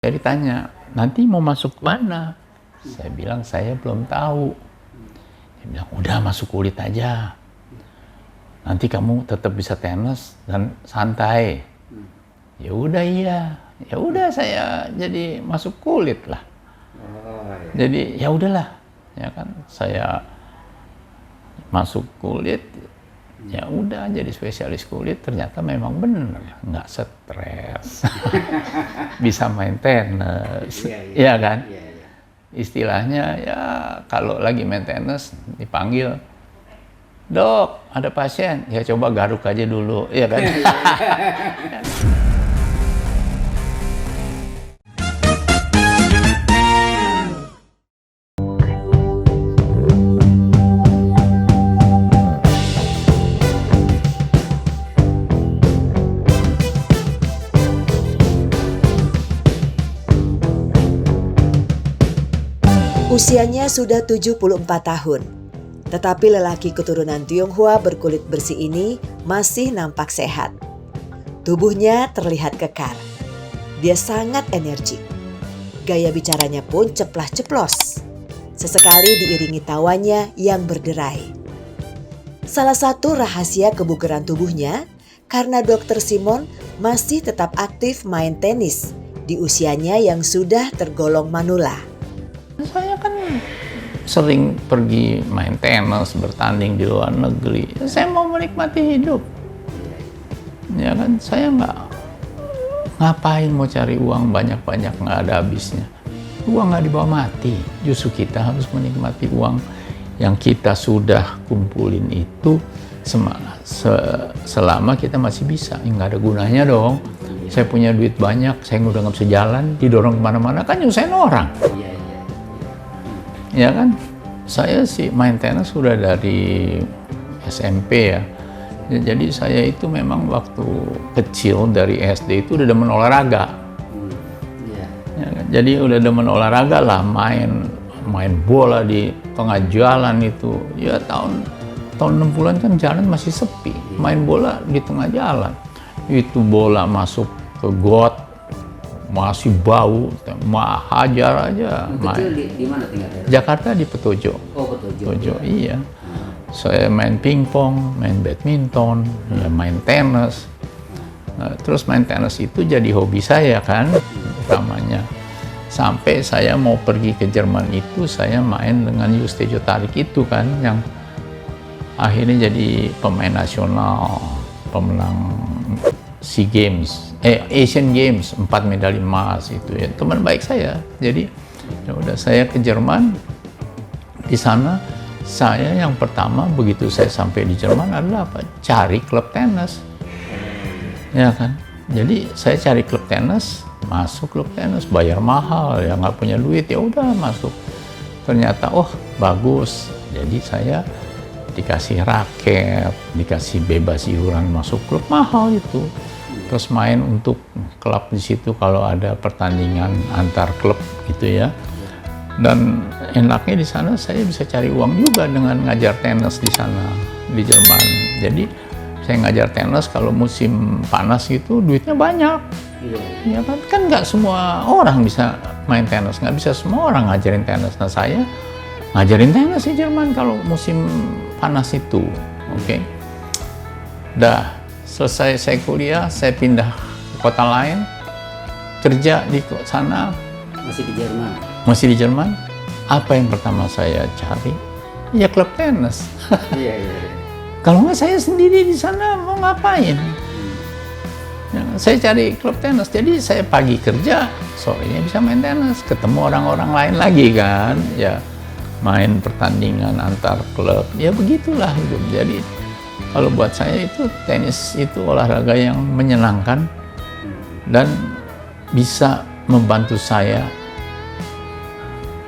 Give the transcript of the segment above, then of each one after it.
Saya ditanya, nanti mau masuk mana? Saya bilang, saya belum tahu. Dia bilang, udah masuk kulit aja. Nanti kamu tetap bisa tenis dan santai. Ya udah iya. Ya udah saya jadi masuk kulit lah. Jadi ya udahlah. Ya kan, saya masuk kulit. Ya udah jadi spesialis kulit, ternyata memang benar nggak stres. Bisa main tenis. Iya kan? Istilahnya ya kalau lagi main tenis dipanggil, "Dok, ada pasien." Ya coba garuk aja dulu, iya kan? Usianya sudah 74 tahun, tetapi lelaki keturunan Tionghoa berkulit bersih ini masih nampak sehat. Tubuhnya terlihat kekar. Dia sangat energik. Gaya bicaranya pun ceplas-ceplos. Sesekali diiringi tawanya yang berderai. Salah satu rahasia kebugaran tubuhnya karena Dr. Simon masih tetap aktif main tenis di usianya yang sudah tergolong manula. Saya kan sering pergi main tenis, bertanding di luar negeri. Saya mau menikmati hidup. Ya kan, saya ngapain mau cari uang banyak-banyak, nggak ada habisnya. Uang nggak dibawa mati. Justru kita harus menikmati uang yang kita sudah kumpulin itu selama kita masih bisa. Nggak ada gunanya dong. Saya punya duit banyak, saya udah nggak bisa jalan, didorong kemana-mana, kan nyusahin orang. Ya kan, saya sih main tenis sudah dari SMP ya. Jadi saya itu memang waktu kecil dari SD itu udah demen olahraga. Ya kan? Jadi udah demen olahraga lah, main bola di tengah jalan itu. Ya tahun 60-an kan jalan masih sepi, main bola di tengah jalan. Itu bola masuk ke got, masih bau, hajar aja. Kecil di mana tinggal? Jakarta di Petojo. Oh, Petojo. Petojo, iya. Saya main pingpong, main badminton, ya main tenis. Nah, terus main tenis itu jadi hobi saya kan, utamanya. Sampai saya mau pergi ke Jerman itu, saya main dengan Yustejo Tarik itu kan, yang akhirnya jadi pemain nasional, pemenang SEA Games, Asian Games, 4 medali emas itu ya, teman baik saya. Jadi ya udah saya ke Jerman. Di sana saya yang pertama begitu saya sampai di Jerman adalah apa? Cari klub tenis. Ya kan? Jadi saya cari klub tenis, masuk klub tenis, bayar mahal, ya nggak punya duit, ya udah masuk. Ternyata oh bagus. Jadi saya dikasih raket, dikasih bebas iuran masuk klub mahal itu. Terus main untuk klub di situ kalau ada pertandingan antar klub gitu ya. Dan enaknya di sana saya bisa cari uang juga dengan ngajar tenis di sana di Jerman. Jadi saya ngajar tenis kalau musim panas itu duitnya banyak. Ya kan nggak semua orang bisa main tenis, nggak bisa semua orang ngajarin tenis. Nah saya ngajarin tenis di Jerman kalau musim panas itu, oke. Dah selesai saya kuliah, saya pindah ke kota lain, kerja di sana. Masih di Jerman? Masih di Jerman. Apa yang pertama saya cari? Ya klub tenis. Iya. Kalau nggak saya sendiri di sana mau ngapain? Ya, saya cari klub tenis. Jadi saya pagi kerja, sorenya bisa main tenis, ketemu orang-orang lain lagi kan, ya. Main pertandingan antar klub, ya begitulah hidup. Jadi kalau buat saya itu tenis itu olahraga yang menyenangkan dan bisa membantu saya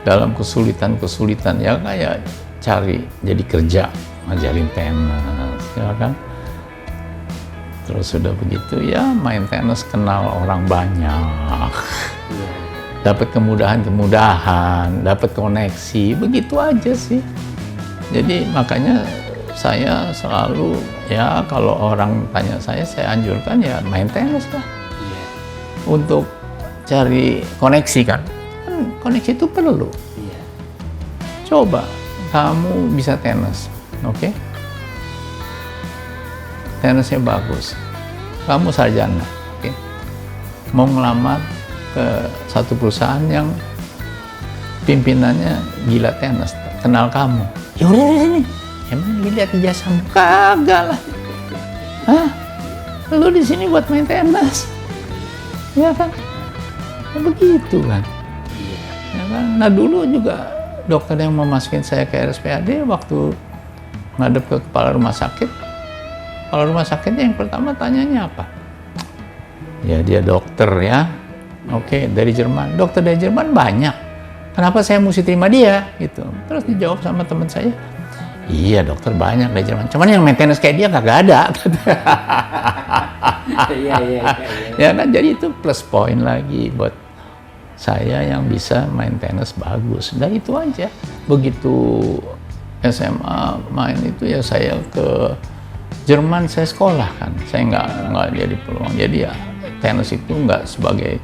dalam kesulitan-kesulitan ya kayak cari jadi kerja ngajarin tenis ya kan. Terus sudah begitu ya main tenis kenal orang banyak. Dapat kemudahan, dapat koneksi, begitu aja sih. Jadi makanya saya selalu ya kalau orang tanya saya anjurkan ya main tenis lah. Untuk cari koneksi kan. Koneksi itu perlu. Iya. Coba kamu bisa tenis, oke? Tenisnya bagus. Kamu sarjana, oke? Mau ngelamar ke satu perusahaan yang pimpinannya gila tenis, kenal kamu. Ya udah sini. Emang dilihat ijazahmu? Kagak lah. Hah? Lu di sini buat main tenis? Ya kan? Ya begitu kan? Ya kan? Nah dulu juga dokter yang mau masukin saya ke RSPAD waktu ngadep ke kepala rumah sakit. Kepala rumah sakitnya yang pertama tanyanya apa? Ya dia dokter ya. Oke, dari Jerman. Dokter dari Jerman banyak. Kenapa saya mesti terima dia? Gitu. Terus dijawab sama teman saya. Iya dokter banyak dari Jerman. Cuman yang maintenance kayak dia kagak ada. Iya. Ya kan, jadi itu plus point lagi buat saya yang bisa main tenis bagus. Dan itu aja. Begitu SMA main itu ya saya ke Jerman, saya sekolah kan. Saya nggak jadi peluang. Jadi ya tenis itu nggak sebagai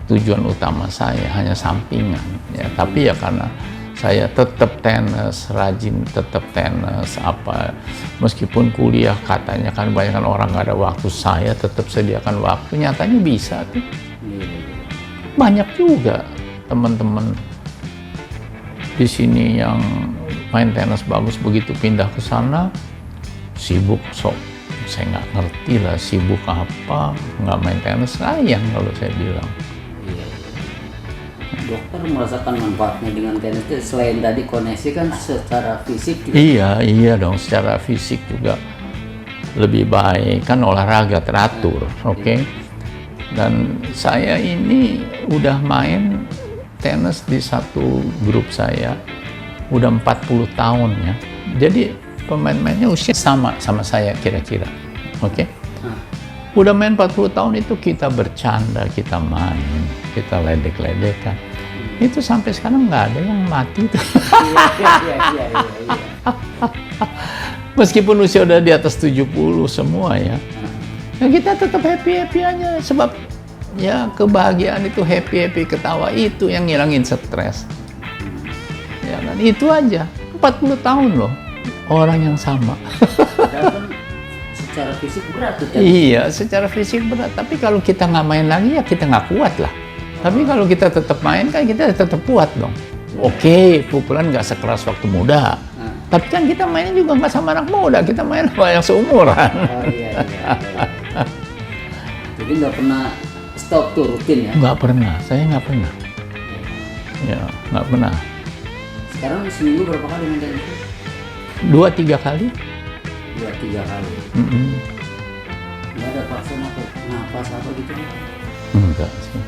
tujuan utama saya, hanya sampingan. Ya, tapi ya karena saya tetap tenis, rajin tetap tenis, apa meskipun kuliah katanya kan banyak orang nggak ada waktu, saya tetap sediakan waktu. Nyatanya bisa tuh. Banyak juga teman-teman di sini yang main tenis bagus, begitu pindah ke sana sibuk sok. Saya nggak ngerti lah sibuk apa, nggak main tenis, sayang kalau saya bilang. Dokter merasakan manfaatnya dengan tenis itu selain tadi koneksi kan secara fisik juga. Iya dong, secara fisik juga lebih baik kan, olahraga teratur, oke? Dan saya ini udah main tenis di satu grup saya udah 40 tahun ya. Jadi pemain-pemainnya usia sama saya kira-kira, oke? Udah main 40 tahun itu kita bercanda, kita main, kita ledek-ledekan. Itu sampai sekarang nggak ada yang mati tuh. Iya. Meskipun usia udah di atas 70 semua ya. Ya kita tetap happy-happy aja, sebab ya kebahagiaan itu, happy-happy, ketawa itu yang ngilangin stres. Ya kan, itu aja. 40 tahun loh, orang yang sama. Padahal secara fisik berat tuh. Iya, secara fisik berat. Tapi kalau kita nggak main lagi ya kita nggak kuat lah. Tapi kalau kita tetap main kan kita tetap kuat dong. Oke, pukulan nggak sekeras waktu muda. Tapi kan kita mainnya juga nggak sama anak muda, kita main sama yang seumuran. Oh iya. Jadi nggak pernah stop tuh rutin ya? Nggak pernah, saya nggak pernah. Ya, nggak pernah. Sekarang seminggu berapa kali main tenis? 2-3 kali. 2-3 kali. Nggak ada pasien atau napas apa gitu? Enggak sih.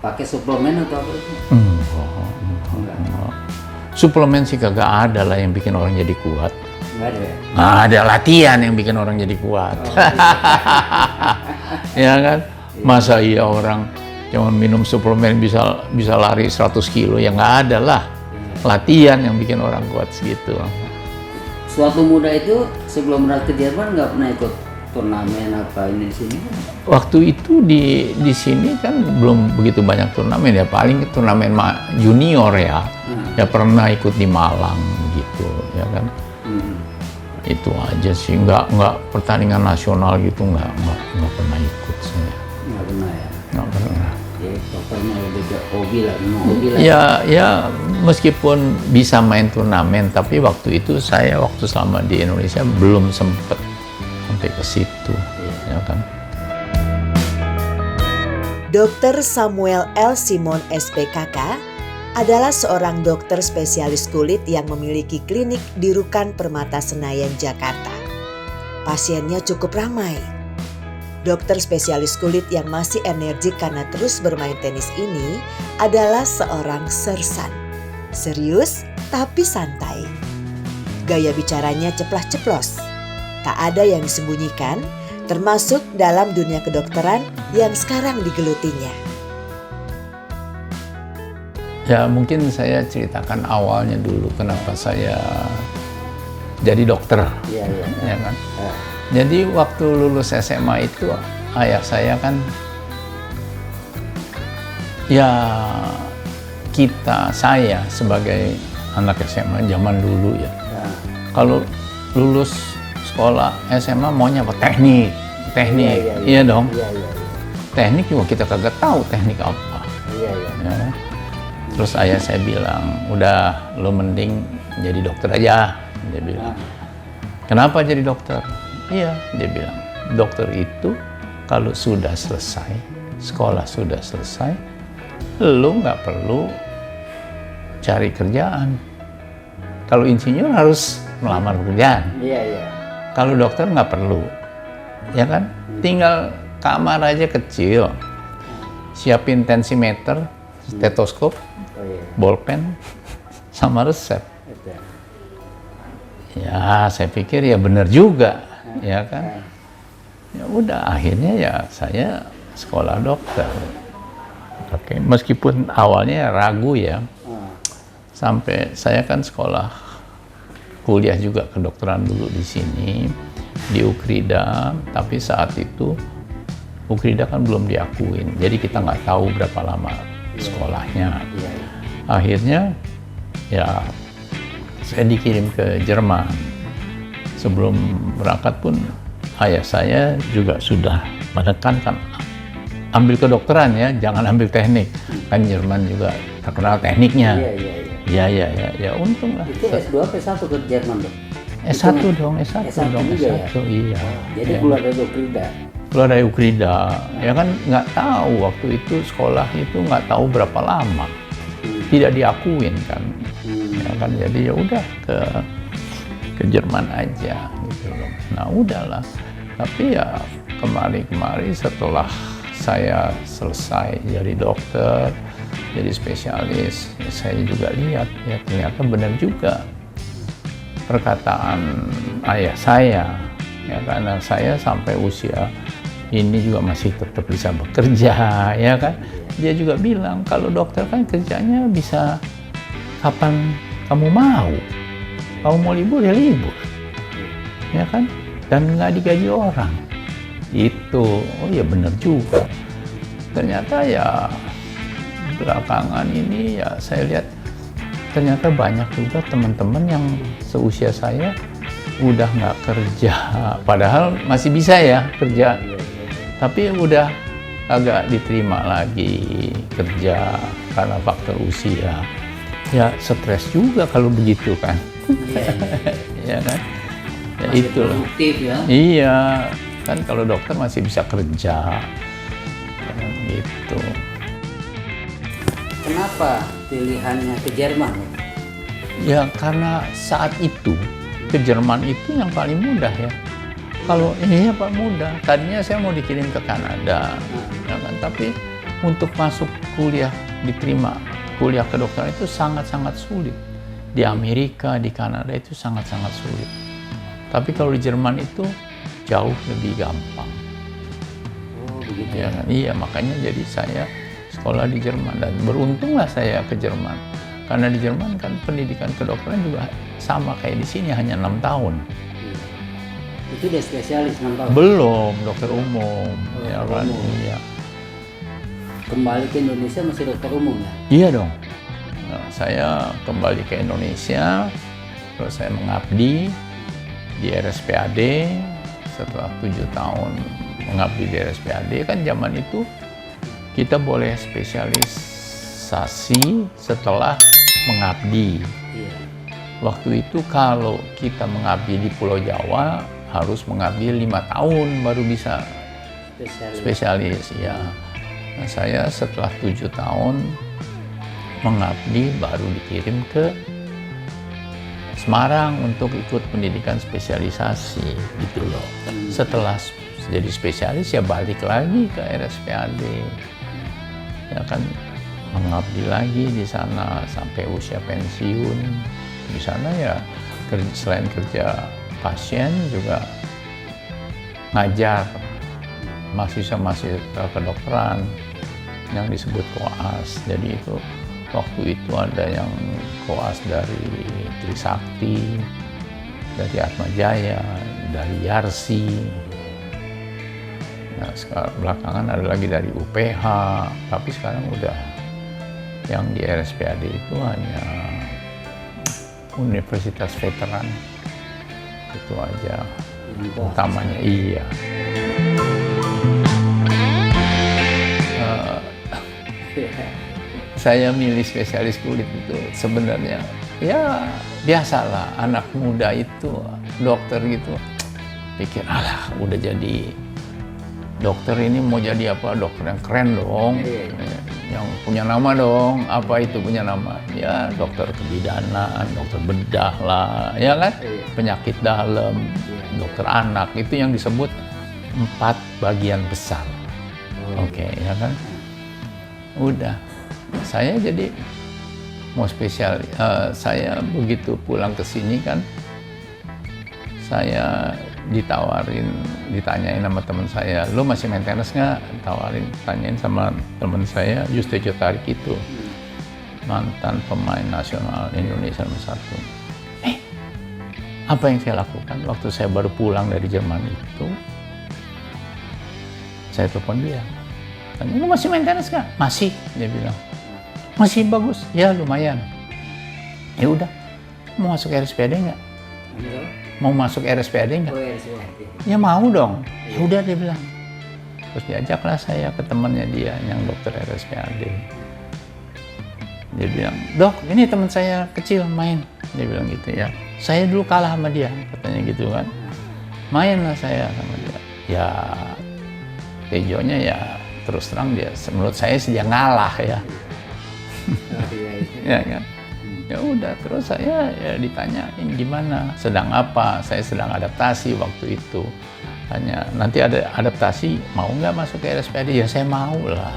Pakai suplemen atau apa itu? Enggak. Suplemen sih kagak ada lah yang bikin orang jadi kuat. Nggak ada ya? Nah, ada latihan yang bikin orang jadi kuat. Ya kan? Masa iya orang cuma minum suplemen bisa lari 100 kilo? Ya nggak ada lah. Latihan yang bikin orang kuat segitu. Suatu muda itu sebelum berangkat ke Jerman nggak pernah ikut turnamen apa ini di sini? Waktu itu di sini kan belum begitu banyak turnamen ya, paling turnamen junior ya. Ya pernah ikut di Malang gitu ya kan. Itu aja sih, nggak pertandingan nasional gitu nggak pernah ikut saya. Nggak pernah ya? Nggak pernah. Ya pokoknya udah hobi lah, Ya meskipun bisa main turnamen, tapi waktu itu saya selama di Indonesia belum sempet sampai ke situ, ya kan. Dr. Samuel L. Simon SPKK adalah seorang dokter spesialis kulit yang memiliki klinik di Rukan Permata Senayan, Jakarta. Pasiennya cukup ramai. Dokter spesialis kulit yang masih energik karena terus bermain tenis ini adalah seorang sersan. Serius tapi santai. Gaya bicaranya ceplas-ceplos. Tak ada yang disembunyikan, termasuk dalam dunia kedokteran yang sekarang digelutinya. Ya mungkin saya ceritakan awalnya dulu kenapa saya jadi dokter. Iya. Ya kan? Jadi waktu lulus SMA itu ayah saya kan Ya, saya sebagai anak SMA zaman dulu ya, Nah, kalau lulus sekolah SMA maunya apa? Teknik. iya. Iya dong. Iya. Teknik juga kita kagak tahu teknik apa. Iya. Ya. Terus ayah saya bilang, udah lo mending jadi dokter aja. Dia bilang, kenapa jadi dokter? Iya, dia bilang, dokter itu kalau sudah selesai, sekolah sudah selesai, lo nggak perlu cari kerjaan. Kalau insinyur harus melamar pekerjaan. Iya. Kalau dokter nggak perlu, ya kan? Tinggal kamar aja kecil, siapin tensimeter, stetoskop, Oh iya. bolpen, sama resep. Itu. Ya, saya pikir ya benar juga, ya kan? Ya udah, akhirnya ya saya sekolah dokter. Oke, meskipun awalnya ragu ya, sampai saya kan sekolah kuliah juga kedokteran dulu di sini di Ukrida, tapi saat itu Ukrida kan belum diakuin, jadi kita nggak tahu berapa lama sekolahnya. Iya. Akhirnya ya saya dikirim ke Jerman. Sebelum berangkat pun ayah saya juga sudah menekankan ambil kedokteran ya, jangan ambil teknik. Kan Jerman juga terkenal tekniknya. Iya. Ya untung lah. Itu S2 apa S1 ke Jerman tuh? S1 dong, S1 dong, juga ya? S1, iya. Jadi Ya. keluar dari Ukrida. Keluar dari Ukrida, ya kan nggak tahu waktu itu sekolah itu nggak tahu berapa lama, tidak diakuin kan, ya kan, jadi ya udah ke Jerman aja gitu loh. Nah udahlah, tapi ya kemari setelah saya selesai jadi dokter, jadi spesialis, ya saya juga lihat ya ternyata benar juga perkataan ayah saya, ya karena saya sampai usia ini juga masih tetap bisa bekerja, ya kan. Dia juga bilang kalau dokter kan kerjanya bisa kapan kamu mau libur ya libur, ya kan, dan nggak digaji orang. Itu, oh ya benar juga. Ternyata ya belakangan ini ya saya lihat ternyata banyak juga teman-teman yang seusia saya udah nggak kerja, padahal masih bisa ya kerja, tapi udah agak diterima lagi kerja karena faktor usia. Ya stres juga kalau begitu kan. Ya kan, ya Masih itu loh. produktif ya. Iya kan, kalau dokter masih bisa kerja gitu. Kenapa pilihannya ke Jerman? Ya karena saat itu ke Jerman itu yang paling mudah ya. Kalau ini ya Pak mudah. Tadinya saya mau dikirim ke Kanada, ya kan? Tapi untuk masuk kuliah, diterima kuliah kedokteran itu sangat-sangat sulit. Di Amerika, di Kanada itu sangat-sangat sulit. Tapi kalau di Jerman itu jauh lebih gampang. Oh begitu Ya kan? Iya, makanya jadi saya sekolah di Jerman, dan beruntunglah saya ke Jerman. Karena di Jerman kan pendidikan kedokteran juga sama kayak di sini, hanya 6 tahun. Itu udah spesialis 6 tahun. Belum dokter umum, ya kan? umum. Iya. Kembali ke Indonesia masih dokter umum ya? Iya dong. Nah, saya kembali ke Indonesia, terus saya mengabdi di RSPAD. Setelah 7 tahun mengabdi di RSPAD, kan zaman itu kita boleh spesialisasi setelah mengabdi. Iya. Waktu itu kalau kita mengabdi di Pulau Jawa harus mengabdi 5 tahun baru bisa spesialis ya. Nah, saya setelah 7 tahun mengabdi baru dikirim ke Semarang untuk ikut pendidikan spesialisasi gitu loh. Setelah jadi spesialis ya balik lagi ke RSPAD, ya kan, mengabdi lagi di sana sampai usia pensiun. Di sana ya selain kerja pasien juga ngajar mahasiswa kedokteran yang disebut koas. Jadi itu waktu itu ada yang koas dari Trisakti, dari Atmajaya, dari Yarsi. Nah, sekarang belakangan ada lagi dari UPH, tapi sekarang udah Yang di RSPAD itu hanya Universitas Veteran. Itu aja utamanya. Iya. Saya milih spesialis kulit itu sebenarnya ya biasalah, anak muda itu dokter gitu pikir alah udah jadi dokter ini mau jadi apa, dokter yang keren dong, yang punya nama dong. Apa itu punya nama? Ya dokter kebidanan, dokter bedah lah, ya kan, penyakit dalam, dokter anak, itu yang disebut 4 bagian besar. Oke, ya kan. Udah, saya jadi mau spesial. Saya begitu pulang ke sini kan, saya ditanyain sama teman saya, lo masih maintenance nggak? Tanyain sama teman saya, Yustejo Tarik itu, mantan pemain nasional Indonesia nomor 1. Apa yang saya lakukan waktu saya baru pulang dari Jerman itu? Saya telepon dia, tanya, lo masih maintenance nggak? Masih, dia bilang. Masih bagus? Ya lumayan. Ya udah, mau masuk RSPAD nggak? Mau masuk RSPAD nggak? Ya mau dong. Ya udah, dia bilang. Terus diajaklah saya ke temannya dia yang dokter RSPAD. Dia bilang, dok, ini teman saya kecil main. Dia bilang gitu ya. Saya dulu kalah sama dia, katanya gitu kan. Mainlah saya sama dia. Ya, Tejonya ya terus terang dia, menurut saya sih dia ngalah ya. Ya kan. Ya udah, terus saya ya ditanyain gimana, sedang apa, saya sedang adaptasi waktu itu. Hanya nanti ada adaptasi, mau nggak masuk ke RSPAD? Ya saya mau lah,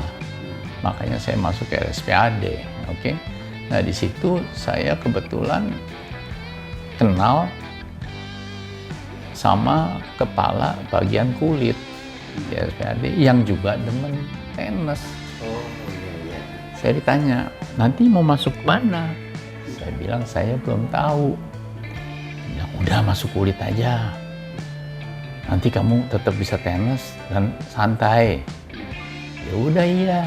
makanya saya masuk ke RSPAD. Oke. Nah di situ saya kebetulan kenal sama kepala bagian kulit di RSPAD yang juga demen tenis. Saya ditanya, nanti mau masuk mana? Saya bilang, saya belum tahu. Ya udah, masuk kulit aja. Nanti kamu tetap bisa tenis dan santai. Ya udah, iya.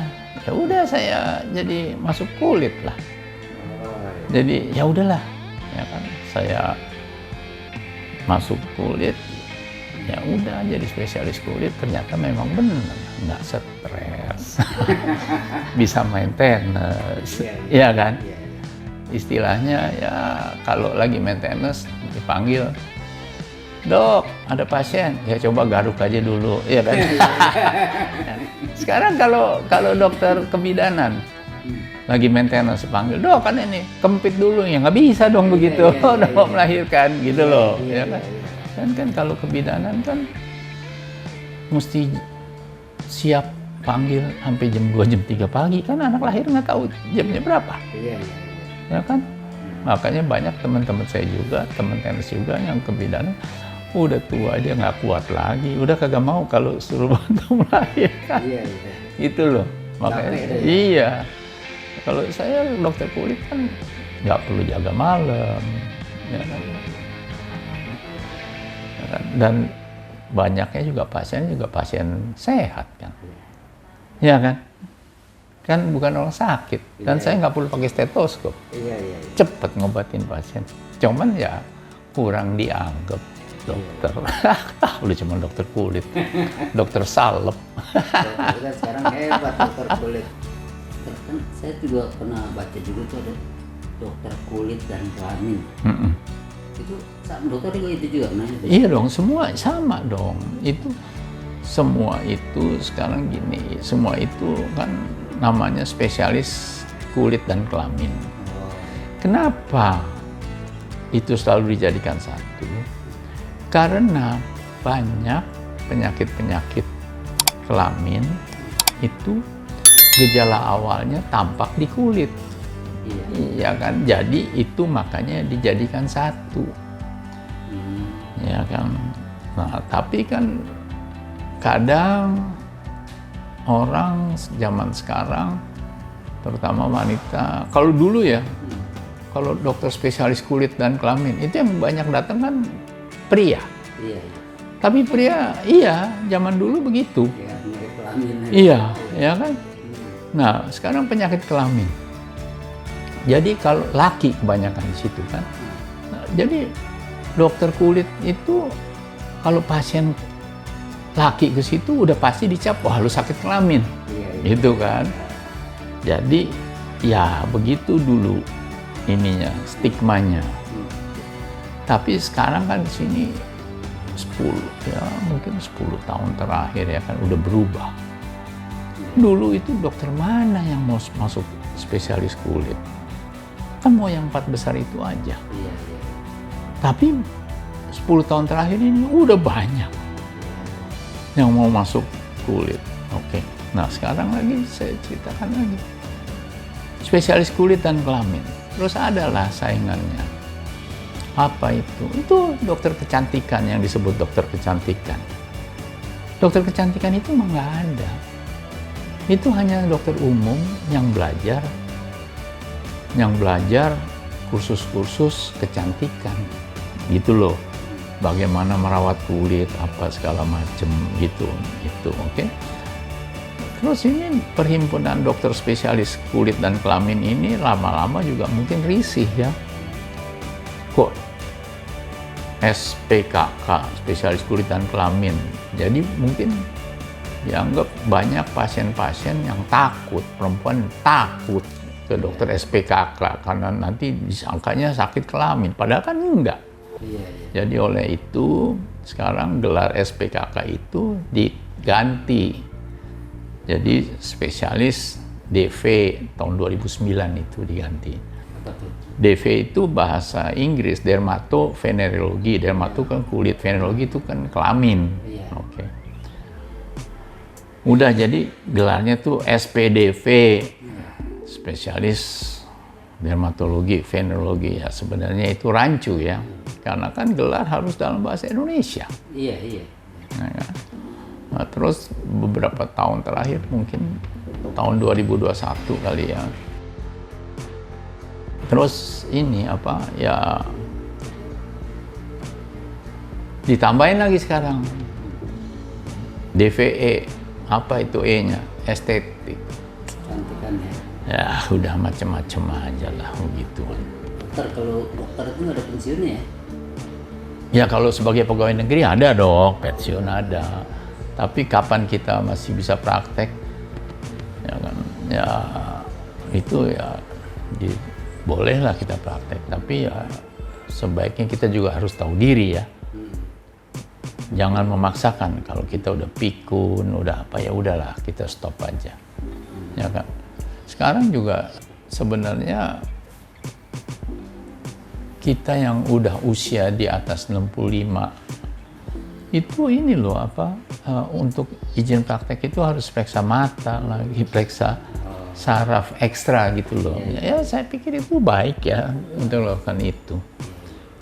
Ya udah, saya jadi masuk kulit lah. Jadi ya udahlah, ya kan, saya masuk kulit. Ya udah, jadi spesialis kulit. Ternyata memang benar, nggak stres. Bisa main tenis, ya kan? Istilahnya ya kalau lagi main tenis dipanggil, dok, ada pasien, ya coba garuk aja dulu, ya kan? Sekarang kalau dokter kebidanan lagi main tenis dipanggil, dok kan ini kempit dulu, ya nggak bisa dong begitu, udah mau melahirkan gitu loh, ya kan? Kan kalau kebidanan kan mesti siap panggil sampai jam 2, jam 3 pagi, kan anak lahir nggak tahu jamnya berapa. Ya kan? Makanya banyak teman-teman saya juga, teman tenis juga yang kebidanan, udah tua dia nggak kuat lagi, udah kagak mau kalau suruh bantu melahirkan. Itu loh. Makanya iya. Kalau saya dokter kulit kan nggak perlu jaga malam. Ya kan? Dan banyaknya juga pasien sehat kan, ya kan, kan bukan orang sakit, dan saya nggak perlu pakai stetoskop, cepet ngobatin pasien, cuman ya kurang dianggap dokter, udah cuma dokter kulit, dokter salep. Sekarang hebat dokter kulit, kan saya juga pernah baca juga tuh ada dokter kulit dan kelamin. Itu dokter juga itu juga nah itu. Iya dong, semua sama dong. Itu semua itu sekarang gini, semua itu kan namanya spesialis kulit dan kelamin. Kenapa itu selalu dijadikan satu? Karena banyak penyakit-penyakit kelamin itu gejala awalnya tampak di kulit. Iya kan, jadi itu makanya dijadikan satu, ya kan. Nah tapi kan kadang orang zaman sekarang, terutama wanita, kalau dulu ya, kalau dokter spesialis kulit dan kelamin itu yang banyak datang kan pria. Tapi pria, iya, zaman dulu begitu. Iya, ya kan. Nah sekarang penyakit kelamin. Jadi kalau laki kebanyakan di situ kan. Nah, jadi dokter kulit itu kalau pasien laki ke situ udah pasti dicap, wah lu sakit kelamin. Gitu kan. Jadi ya begitu dulu ininya, stigmanya. Tapi sekarang kan di sini 10 ya mungkin 10 tahun terakhir ya kan udah berubah. Dulu itu dokter mana yang mau masuk spesialis kulit? Kan mau yang 4 besar itu aja. Tapi 10 tahun terakhir ini udah banyak yang mau masuk kulit. Oke. Nah sekarang lagi saya ceritakan lagi. Spesialis kulit dan kelamin. Terus adalah saingannya. Apa itu? Itu dokter kecantikan yang disebut dokter kecantikan. Dokter kecantikan itu mah nggak ada. Itu hanya dokter umum yang belajar kursus-kursus kecantikan. Gitu loh. Bagaimana merawat kulit, apa segala macam gitu. Oke? Terus ini perhimpunan dokter spesialis kulit dan kelamin ini lama-lama juga mungkin risih ya. Kok SPKK, spesialis kulit dan kelamin. Jadi mungkin dianggap banyak pasien-pasien yang takut, perempuan takut ke dokter SPKK karena nanti disangkanya sakit kelamin, padahal kan enggak. Jadi oleh itu sekarang gelar SPKK itu diganti. Jadi spesialis DV tahun 2009 itu diganti. DV itu bahasa Inggris, dermatovenerologi. Dermato kan kulit, venerologi itu kan kelamin. Oke. Udah jadi gelarnya tuh SPDV, spesialis dermatologi, venerologi. Ya sebenarnya itu rancu ya, karena kan gelar harus dalam bahasa Indonesia. Iya. Nah, terus beberapa tahun terakhir mungkin tahun 2021 kali ya. Terus ini apa ya ditambahin lagi sekarang DVE, apa itu E-nya, estetik. Cantikannya. Ya udah macem-macem aja lah begitu. Dokter, kalau dokter itu nggak ada pensiunnya ya? Ya kalau sebagai pegawai negeri ada dong, pensiun ada. Tapi kapan kita masih bisa praktek? Ya kan, ya itu ya bolehlah kita praktek, tapi ya sebaiknya kita juga harus tahu diri ya. Jangan memaksakan. Kalau kita udah pikun, udah apa ya udahlah kita stop aja. Ya kan. Sekarang juga sebenarnya kita yang udah usia di atas 65 itu ini loh apa untuk izin praktek itu harus periksa mata lagi, periksa saraf ekstra gitu loh. Ya saya pikir itu baik ya untuk melakukan itu.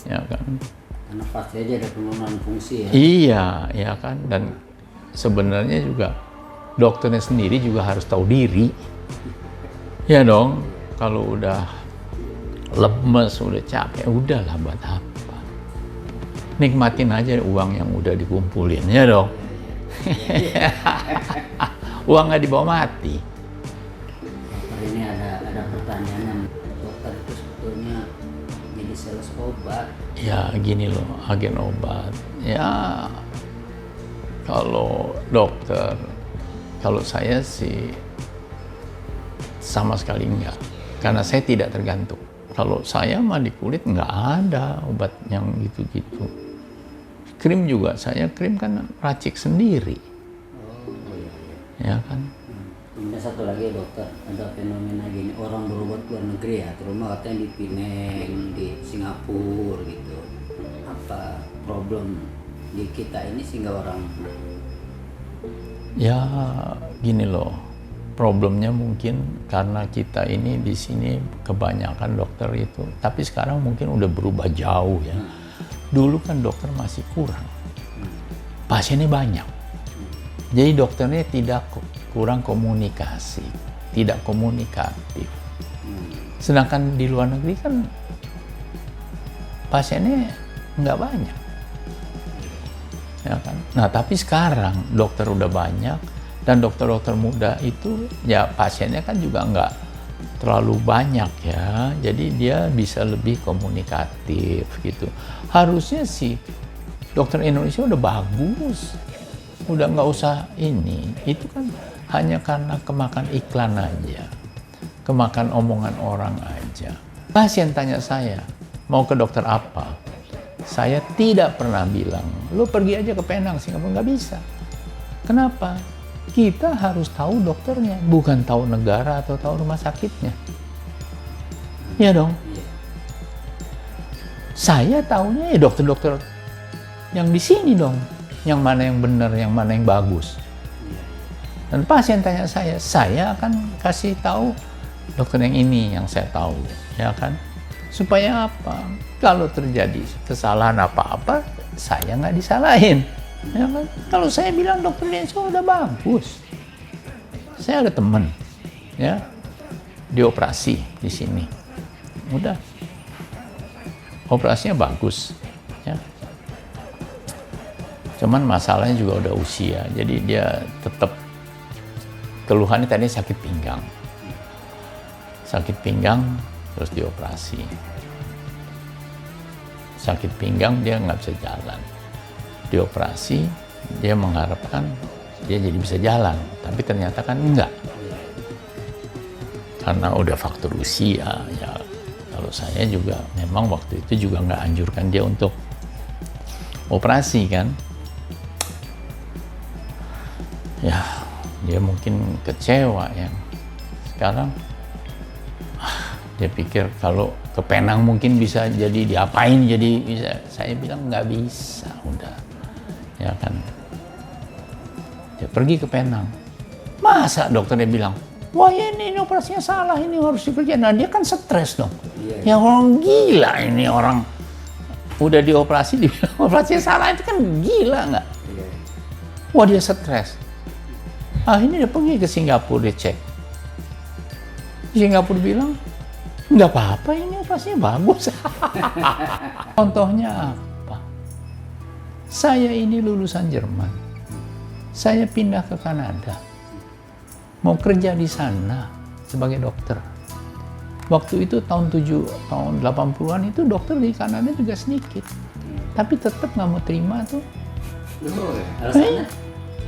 Ya kan. Karena pasti aja ada penurunan fungsi ya. Iya, ya kan. Dan sebenarnya juga dokternya sendiri juga harus tahu diri. Ya dong, kalau udah lemes, udah capek, udahlah buat apa. Nikmatin aja uang yang udah dikumpulin, ya dong. Uang nggak dibawa mati. Ini ada pertanyaan, dokter itu sebetulnya jadi sales obat. Ya gini loh, agen obat. Ya kalau dokter, kalau saya sih sama sekali enggak. Karena saya tidak tergantung. Kalau saya mah di kulit nggak ada obat yang gitu-gitu. Krim juga, saya krim kan racik sendiri. Ya kan. Kemudian satu lagi dokter, ada fenomena gini, orang berobat ke luar negeri ya, terutama katanya di Penang, di Singapura gitu. Apa problem di kita ini sehingga orang? Ya gini loh, problemnya mungkin karena kita ini di sini kebanyakan dokter itu, tapi sekarang mungkin udah berubah jauh ya. Dulu kan dokter masih kurang, pasiennya banyak, jadi dokternya tidak kurang komunikasi, tidak komunikatif. Sedangkan di luar negeri kan pasiennya nggak banyak, ya kan. Nah tapi sekarang dokter udah banyak dan dokter-dokter muda itu ya pasiennya kan juga nggak terlalu banyak ya, jadi dia bisa lebih komunikatif gitu. Harusnya sih dokter Indonesia udah bagus, udah nggak usah ini. Itu kan hanya karena kemakan iklan aja, kemakan omongan orang aja. Pasien tanya saya, mau ke dokter apa? Saya tidak pernah bilang, lo pergi aja ke Penang, Singapura. Nggak bisa. Kenapa? Kita harus tahu dokternya, bukan tahu negara atau tahu rumah sakitnya. Iya dong. Saya tahunya ya dokter-dokter yang di sini dong, yang mana yang benar, yang mana yang bagus. Dan pasien tanya saya akan kasih tahu dokter yang ini yang saya tahu, ya kan? Supaya apa? Kalau terjadi kesalahan apa-apa, saya nggak disalahin. Ya kan? Kalau saya bilang dokter Indonesia udah bagus. Saya ada teman, ya, dioperasi di sini. Udah, operasinya bagus, ya. Cuman masalahnya juga udah usia, jadi dia tetap keluhannya tadi sakit pinggang. Sakit pinggang, terus dioperasi. Sakit pinggang, dia nggak bisa jalan. Dioperasi, dia mengharapkan dia jadi bisa jalan, tapi ternyata kan enggak. Karena udah faktor usia, ya. Kalau saya juga memang waktu itu juga nggak anjurkan dia untuk operasi kan. Ya, dia mungkin kecewa ya. Sekarang dia pikir kalau ke Penang mungkin bisa jadi diapain, jadi bisa. Saya bilang nggak bisa, udah. Ya kan. Dia pergi ke Penang. Masa dokternya bilang, wah ya ini operasinya salah, ini harus dikerjain. Nah dia kan stres dong. Ya orang gila ini orang. Udah dioperasi, dibilang operasinya salah, itu kan gila nggak? Wah dia stres. Ini dia pergi ke Singapura, dia cek. Di Singapura bilang, nggak apa-apa ini operasinya bagus. Contohnya apa? Saya ini lulusan Jerman. Saya pindah ke Kanada. Mau kerja di sana sebagai dokter. Waktu itu tahun 80-an itu dokter di Kanada juga sedikit. Tapi tetap nggak mau terima tuh. Alasannya?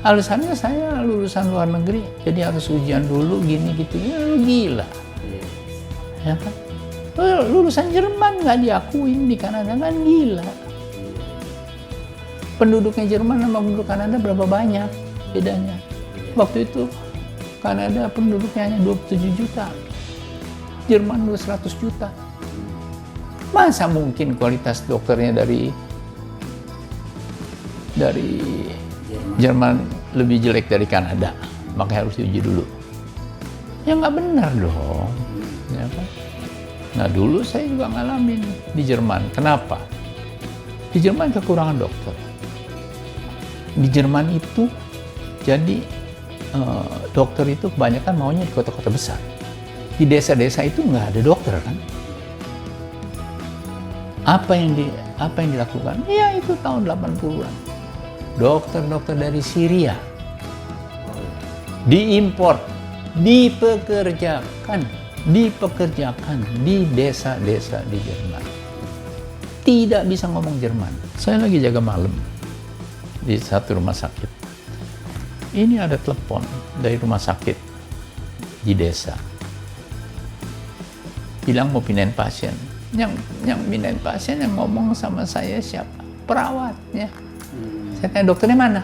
Alasannya saya lulusan luar negeri, jadi harus ujian dulu gini gitu. Ya lu gila. Ya kan? Lulusan Jerman nggak diakuin di Kanada, kan gila. Penduduknya Jerman sama penduduk Kanada berapa banyak bedanya? Waktu itu Kanada penduduknya hanya 27 juta. Jerman 200 juta. Masa mungkin kualitas dokternya dari Jerman lebih jelek dari Kanada? Makanya harus diuji dulu. Ya nggak benar dong. Ya kan? Nah dulu saya juga ngalamin di Jerman. Kenapa? Di Jerman kekurangan dokter. Di Jerman itu jadi dokter itu kebanyakan maunya di kota-kota besar. Di desa-desa itu nggak ada dokter kan? Apa yang dilakukan? Ya itu tahun 80-an. Dokter-dokter dari Syria diimpor, dipekerjakan di desa-desa di Jerman. Tidak bisa ngomong Jerman. Saya lagi jaga malam di satu rumah sakit. Ini ada telepon dari rumah sakit di desa. Bilang mau pindahin pasien. Yang pindahin pasien yang ngomong sama saya siapa? Perawatnya. Saya tanya dokternya mana?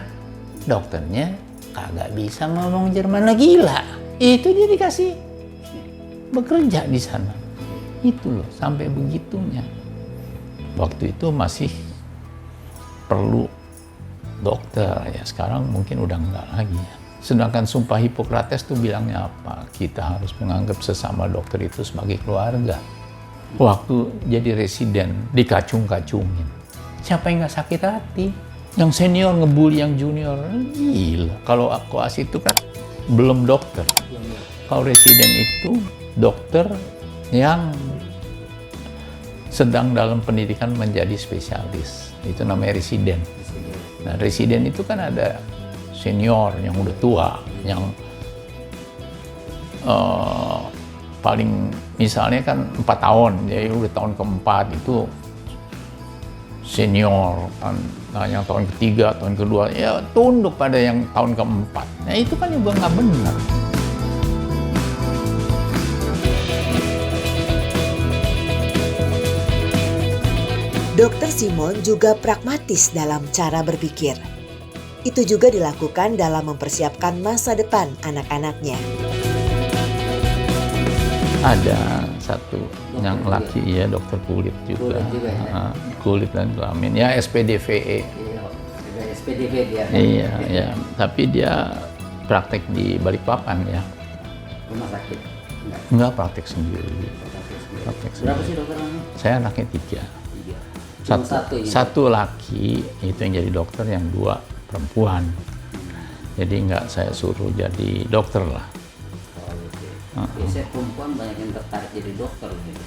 Dokternya kagak bisa ngomong Jerman, lagi gila. Itu dia dikasih bekerja di sana. Itu loh, sampai begitunya. Waktu itu masih perlu dokter, ya sekarang mungkin udah enggak lagi ya. Sedangkan Sumpah Hipokrates tuh bilangnya apa? Kita harus menganggap sesama dokter itu sebagai keluarga. Waktu jadi residen, dikacung-kacungin. Siapa yang nggak sakit hati? Yang senior ngebully yang junior, gila. Kalau koas itu kan belum dokter. Kalau residen itu dokter yang sedang dalam pendidikan menjadi spesialis. Itu namanya residen. Nah, residen itu kan ada senior yang udah tua, yang paling misalnya kan 4 tahun, jadi udah tahun keempat itu senior, nah yang tahun ketiga, tahun kedua ya tunduk pada yang tahun keempat. Nah itu kan juga nggak benar. Dokter Simon juga pragmatis dalam cara berpikir. Itu juga dilakukan dalam mempersiapkan masa depan anak-anaknya. Ada satu yang laki ya, dokter kulit juga. Kulit juga ya? Kulit dan kelamin ya, SPDVE. Iya, udah SPDV dia. Iya, ya. Tapi dia praktek di Balikpapan ya. Rumah sakit. Enggak praktek sendiri. Praktek Berapa sendiri. sih dokternya? Saya anaknya 3. Tiga. Cuma Satu, ini. satu laki itu yang jadi dokter, yang 2 perempuan. Jadi enggak saya suruh jadi dokter lah. Oh, gitu. Biasanya perempuan banyak yang tertarik jadi dokter gitu.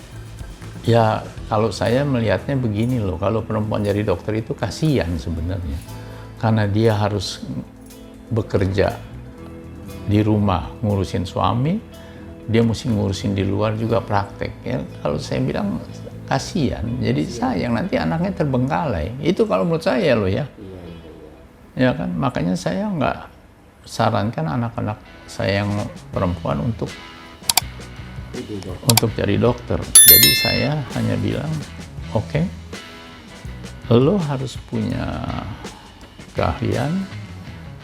Ya kalau saya melihatnya begini loh, kalau perempuan jadi dokter itu kasihan sebenarnya. Karena dia harus bekerja di rumah ngurusin suami, dia mesti ngurusin di luar juga praktek. Ya, kalau saya bilang kasihan, jadi sayang nanti anaknya terbengkalai. Itu kalau menurut saya loh ya. Ya kan, makanya saya nggak sarankan anak-anak saya yang perempuan untuk jadi dokter. Jadi saya hanya bilang, oke, lo harus punya keahlian,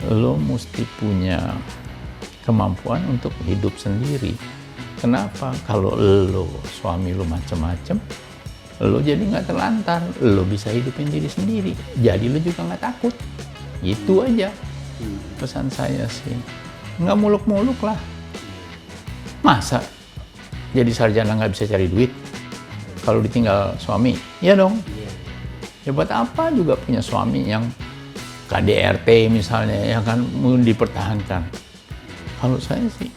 lo mesti punya kemampuan untuk hidup sendiri. Kenapa? Kalau lo, suami lo macem-macem, lo jadi nggak terlantar, lo bisa hidupin diri sendiri, jadi lo juga nggak takut. Gitu aja pesan saya sih. Nggak muluk-muluk lah. Masa jadi sarjana nggak bisa cari duit kalau ditinggal suami? Ya dong. Ya buat apa juga punya suami yang KDRT misalnya, ya kan, mau dipertahankan. Kalau saya sih